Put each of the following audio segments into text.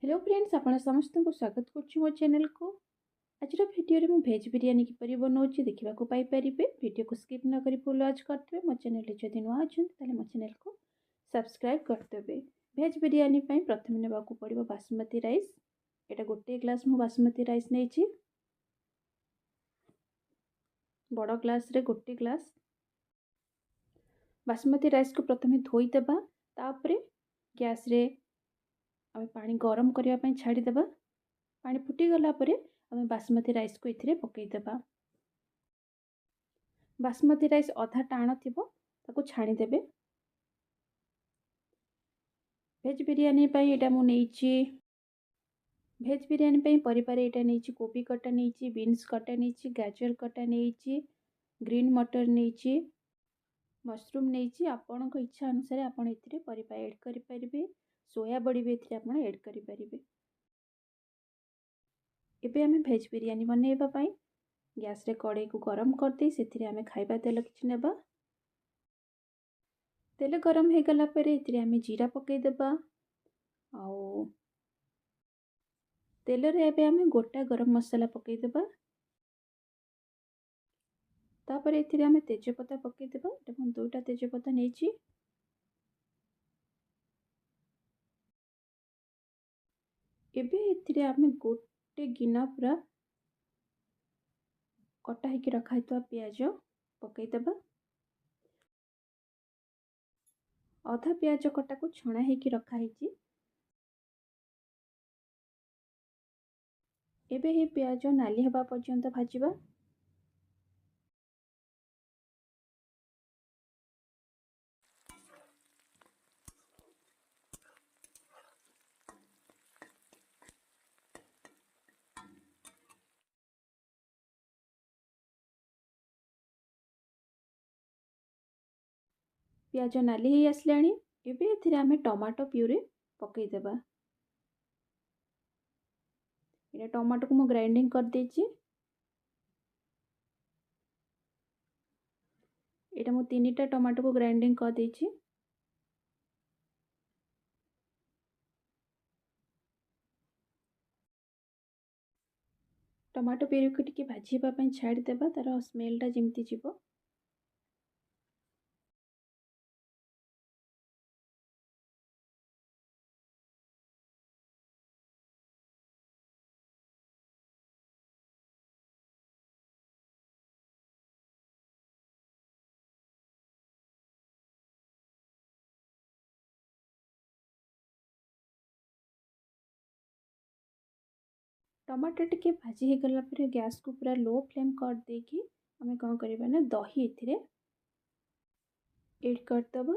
Hello friends, आपण समस्त को स्वागत करुच्ची मो चैनल को। आज भिडियो में भेज बिरियानी किपरि बनाऊँगी देखा पाइपर। वीडियो को स्किप न करी फुल वाच करते मो चैनल जदि नुआ अच्छा मो चैनल को सब्सक्राइब करदे। भेज बिरियानी प्रथम ने पड़ो बासमती राइस। यहाँ गोटे ग्लास मु बासमती राइस नहीं, बड़ ग्लास रे गोटे ग्लास बासमती राइस को प्रथम धोईदेबा। तापर गैस रे आम पानी गरम करने छाड़ीदेबा। पानी फुटीगला आम बासमती राइस को ये पकईदेबा। बासमती राइस अधा टाण थी छाणीदेवे। भेज बिरियानी यहाँ मुझे भेज बिरियानी परिवार यहाँ नहीं, कोबी कटा नहीं, बीन्स कटा नहीं, गाजर कटा नहीं, ग्रीन मटर नहीं, मशरूम नहीं। आपण इच्छा अनुसार आप परिवार ऐड करें। सोया बड़ी भी ये ऐड करें। एबे आम भेज बिरियानी बनवाई गैस रे कड़ाई को गरम करदे से आम खाइबा तेल किछि नेबा। तेल गरम हो गला परे इतिरे आम जीरा पकईदेबा। आउ तेल रे एबे आम गोटा गरम मसाला पकईदेबा। तापर इतिरे आम तेजपत्ता पकईदेबा। एटा दुईटा तेजपत्ता नेछि। एबे इतिरे आम गोटे गिना पूरा कटा होकर रखा पियाज पकईदेबा। अधा पियाज कटा को छणा होकर रखाई। एबे ये पियाज नाली हवा पर्यंत भाजिबा। पियाज नाली ही आसलाणी। एबे एथिरे आमे टमाटो प्यूरी पकईदेबा। ये टमाटो को मु ग्राइंडिंग कर देछि। एटा मु 3टा टमाटो को ग्राइंडिंग कर देछि। टमाटो प्यूरी को टिके भाजीबा पई छाड़ी देबा, तार स्मेलटा जेमती जीवो। टमाटो टिके भाजी हो गला पर गैस को पूरा लो फ्लेम कर देकी आमे कौन करबा ना दही एथिरे ऐड करदबा।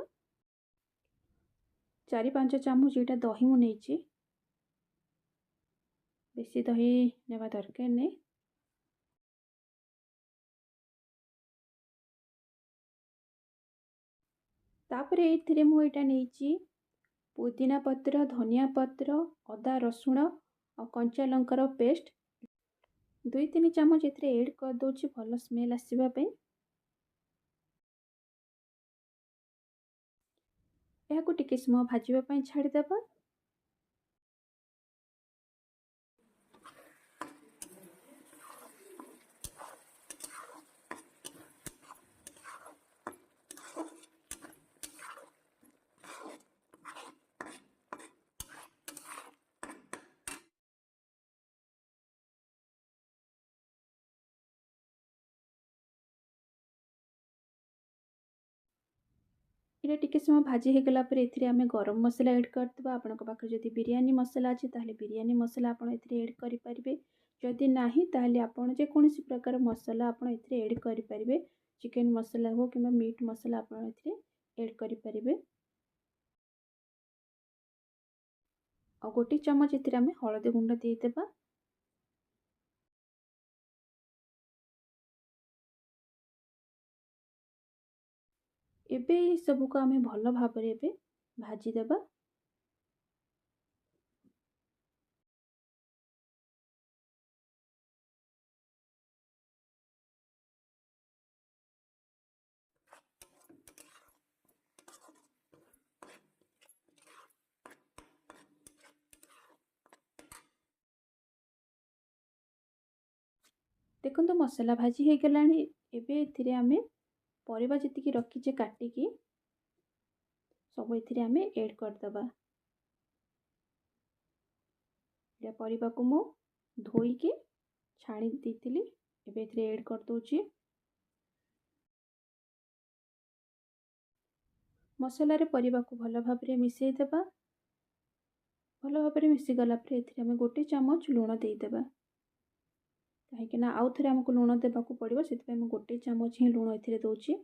4-5 चामच यहाँ दही मु नेछि। बेसी दही नेबा दरकार नहीं। तापर एथिरे मु एटा नेछि पुदीना पत्र, धनिया पत्र, अदा रसुण और कंचा लंकार पेस्ट 2-3 चामच एथिरे ऐड कर दोछि भल स्मेल आसीबा पई। यहाँ को टिके समय भाजीबा पई छाड़ी देबा। ये टिके समय भाजी हो गला पर एथिरे आमे गरम मसला ऐड करदबा। आपनक पाखरे जदि बिरयानी मसला अछि ताहले बिरयानी मसला आपण एथिरे ऐड करि परिबे। जदि नाही ताहले आपण जे कोनोसी प्रकार मसला आपण एथिरे ऐड करि परिबे। चिकन मसला हो किबा मीट मसला आपण एथिरे ऐड करि परिबे। और गोटे चम्मच एथिरे आमे हळदी गुंड देई देबा। एबे सब को आमे भल भाबरे एबे भाजी देबा। देखो मसला भाजी हो गलानी। एबे एथिरे आमे परिबा जतिकी रखीचे काटिकी सब एथिरे आमे ऐड करदबा। या परिबा को मो धोईकी छाणी देथिली एबे एथिरे ऐड कर दोची। मसला रे परिबा को भल भाबरे मिसई देबा। भल भाबरे मिसी गला पर एथिरे आमे गोटे चामच लूण देई देबा। कहीं ना आउ थे आमको लुण देवाक पड़ो से गोटे चामच ही लुण ए दौची।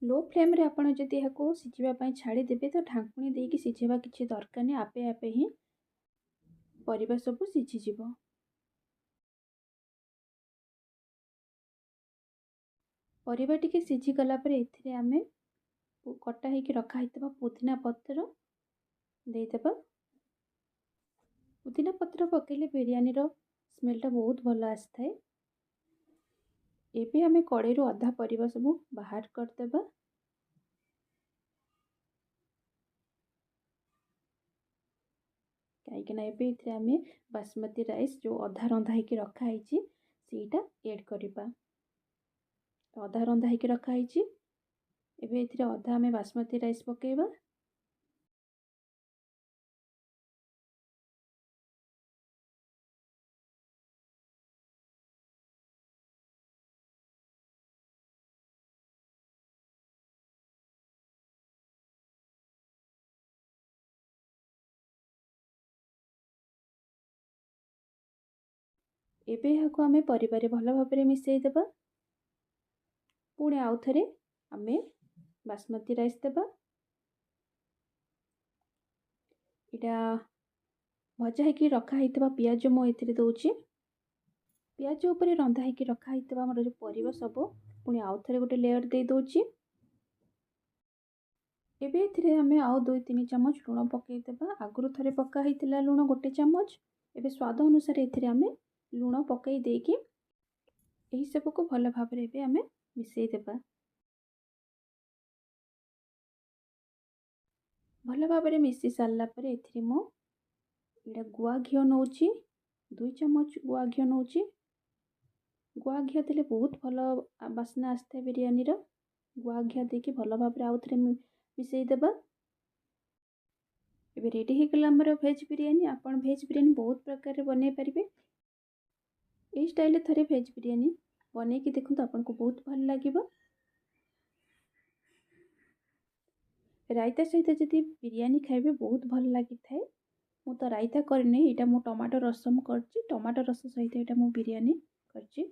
लो फ्लेम रे आपण जदि यहाँ सिझापी छाड़ीदेवे तो ढाकुणी देकी सिझेबा किसी दरकार नहीं। आपे आपे ही परिबा सब सिझीजिव। परिबा टिके सिझी गला पर एथिरे आमे कटा होइकी रखा होइतबा पुदीना पत्र देदेबा। पुदीना पत्र पकेले बिरयानी रो स्मेलटा बहुत भल आसी थाए। एबे आमे कड़ाई रो अधा परिबा सब बाहर करदेबा। कहीं एबे इथरे आमे बासमती राइस जो अधा रंधा होइकी रखा होइची सेटा ऐड करिबा। अधा रंधा होइकी रखा होइची एबे इथरे अधा आमे बासमती राइस पकेइबा। एबे यहाँ आमे परिबारे भल भाबरे मिसई देबा। पुणे आउ थरे आमे बासमती राइस देबा। इटा भजा होइकी रखा होइतबा पियाज मो एथिरे दौची। पियाज ऊपर रंधा होइकी रखा होइतबा हमर जो परिबा सब पुणे आउ थरे गोटे लेयर दे दौची। एबे एथिरे आमे आउ 2-3 चामच लुण पकई देबा। आगुरु थरे पका होइतिला लुण गोटे चामच। एबे स्वाद अनुसार एथिरे आमे लुण पकई देकी एही सब को भल भाबरे एबे आमे मिसई देबा। भल भाबरे मिसी सारला परे एथिरे मो इडा गुआ घिओ नौची। 2 चामच गुआ घिओ नौची। गुआ घिओ देले बहुत भल बास्ना आसता बिरयानी रो। गुआ घिओ देकी भल भाबरे आउ थरे मिसई देबा। एबे रेडी हो गला हमर वेज बिरयानी। आपण वेज बिरयानी बहुत प्रकार बनै पारिबे। ए स्टाइल थरे वेज बिरयानी बनै कि देखंतु आपनको बहुत भल लागिबो। रायता सहित जदि बिरयानी खाइबे बहुत भल लगी थाए। मु तो रायता करनी, एटा मु टमाटो रसम करची। टमाटो रस सहित एटा मु बिरयानी करची।